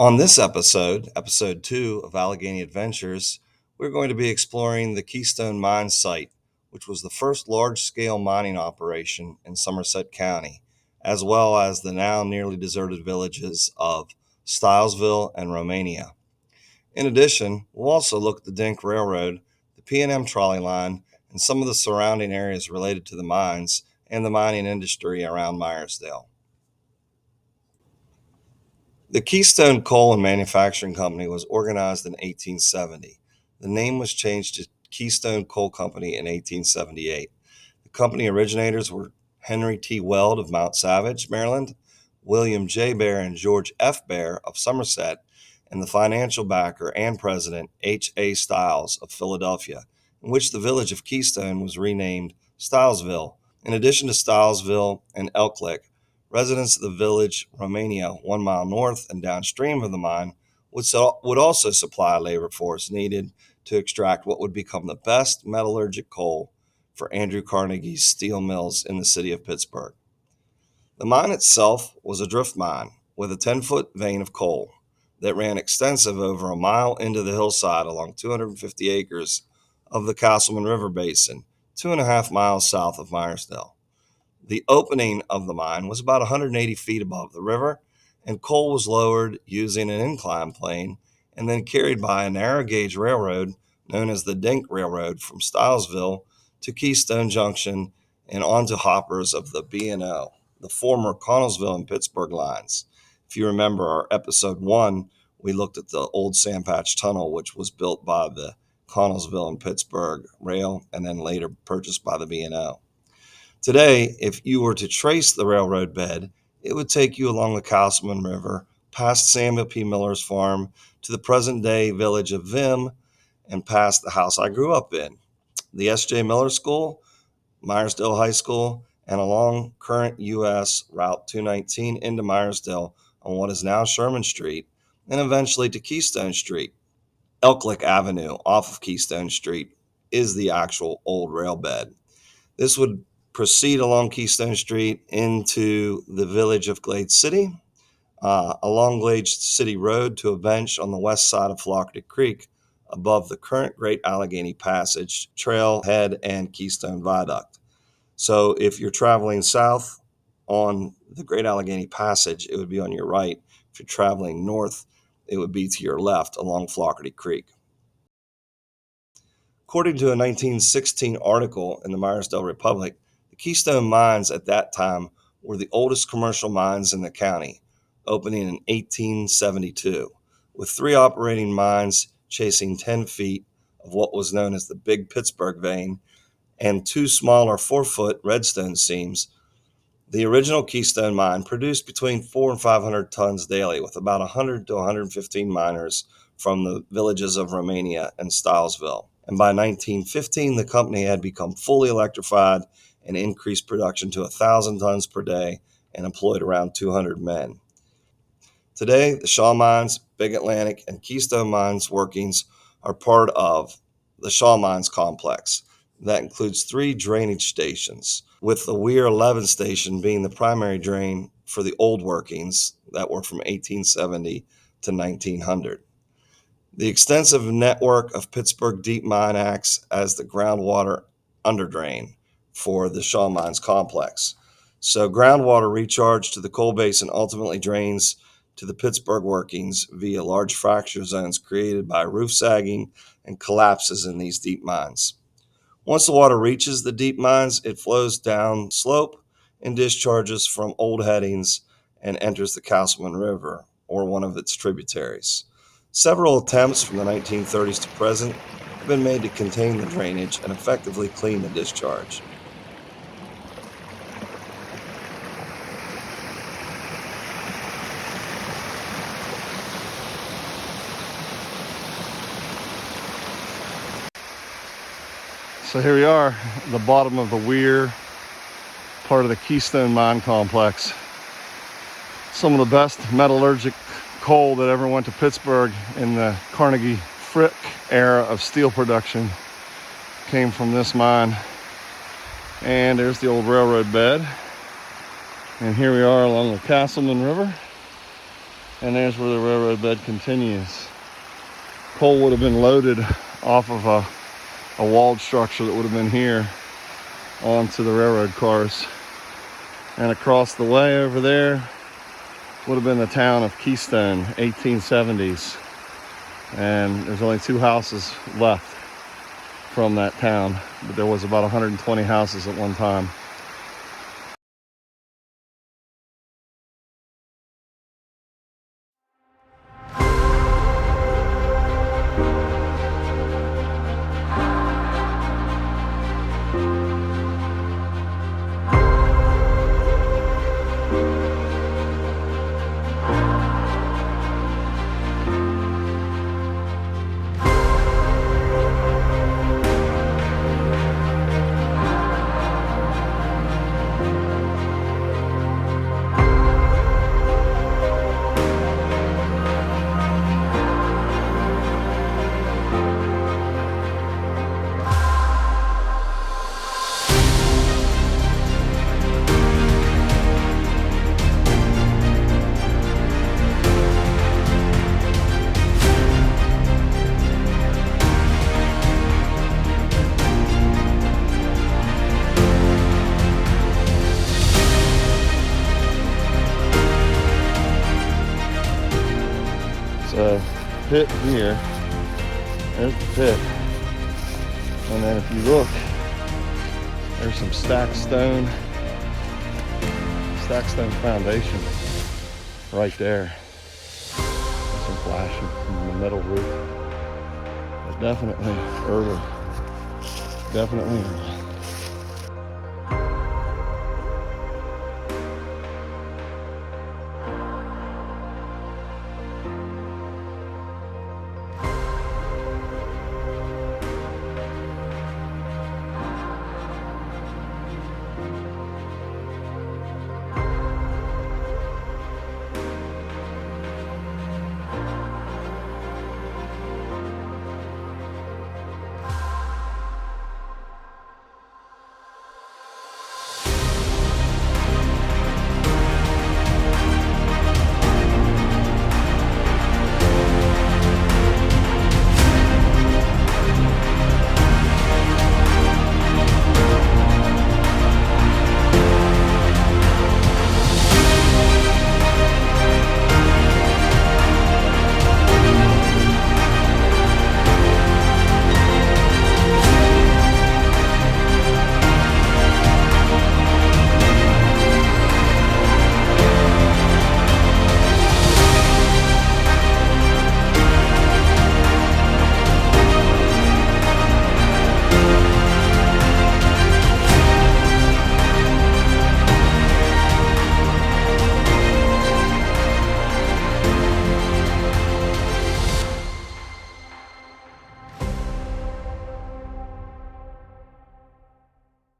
On this episode, episode 2 of Allegheny Adventures, we're going to be exploring the Keystone mine site, which was the first large scale mining operation in Somerset County, as well as the now nearly deserted villages of Stilesville and Romania. In addition, we'll also look at the Dink Railroad, the P&M trolley line, and some of the surrounding areas related to the mines and the mining industry around Myersdale. The Keystone Coal and Manufacturing Company was organized in 1870. The name was changed to Keystone Coal Company in 1878. The company originators were Henry T. Weld of Mount Savage, Maryland, William J. Bear and George F. Bear of Somerset, and the financial backer and president H. A. Stiles of Philadelphia, in which the village of Keystone was renamed Stilesville. In addition to Stilesville and Elklick, residents of the village, Romania, 1 mile north and downstream of the mine, would also supply a labor force needed to extract what would become the best metallurgic coal for Andrew Carnegie's steel mills in the city of Pittsburgh. The mine itself was a drift mine with a 10-foot vein of coal that ran extensive over a mile into the hillside along 250 acres of the Castleman River Basin, 2.5 miles south of Myersdale. The opening of the mine was about 180 feet above the river, and coal was lowered using an incline plane and then carried by a narrow gauge railroad known as the Dink Railroad from Stilesville to Keystone Junction and onto hoppers of the B&O, the former Connellsville and Pittsburgh lines. If you remember our episode 1, we looked at the old Sandpatch Tunnel, which was built by the Connellsville and Pittsburgh Rail and then later purchased by the B&O. Today, if you were to trace the railroad bed, it would take you along the Castleman River, past Samuel P. Miller's farm, to the present-day village of Vim, and past the house I grew up in, the S.J. Miller School, Myersdale High School, and along current U.S. Route 219 into Myersdale on what is now Sherman Street, and eventually to Keystone Street. Elklick Avenue off of Keystone Street is the actual old rail bed. This would proceed along Keystone Street into the village of Glade City, along Glade City Road to a bench on the west side of Flockhart Creek above the current Great Allegheny Passage, Trailhead, and Keystone Viaduct. So if you're traveling south on the Great Allegheny Passage, it would be on your right. If you're traveling north, it would be to your left along Flockhart Creek. According to a 1916 article in the Myersdale Republic, the Keystone mines at that time were the oldest commercial mines in the county, opening in 1872, with 3 operating mines chasing 10 feet of what was known as the Big Pittsburgh vein and 2 smaller 4-foot redstone seams. The original Keystone mine produced between 400 and 500 tons daily, with about 100 to 115 miners from the villages of Romania and Stilesville. And by 1915, the company had become fully electrified and increased production to 1,000 tons per day and employed around 200 men. Today, the Shaw Mines, Big Atlantic, and Keystone Mines workings are part of the Shaw Mines complex. That includes 3 drainage stations, with the Weir 11 station being the primary drain for the old workings that were from 1870 to 1900. The extensive network of Pittsburgh Deep Mine acts as the groundwater underdrain for the Shaw Mines complex. So groundwater recharge to the coal basin ultimately drains to the Pittsburgh workings via large fracture zones created by roof sagging and collapses in these deep mines. Once the water reaches the deep mines, it flows down slope and discharges from old headings and enters the Castleman River, or one of its tributaries. Several attempts from the 1930s to present have been made to contain the drainage and effectively clean the discharge. So here we are at the bottom of the Weir, part of the Keystone Mine Complex. Some of the best metallurgic coal that ever went to Pittsburgh in the Carnegie Frick era of steel production came from this mine. And there's the old railroad bed. And here we are along the Castleman River. And there's where the railroad bed continues. Coal would have been loaded off of a walled structure that would have been here onto the railroad cars. And across the way over there would have been the town of Keystone, 1870s. And there's only 2 houses left from that town, but there was about 120 houses at one time. So, pit here, there's the pit, and then if you look, there's some stacked stone foundation right there. There's some flashing from the metal roof, but definitely early.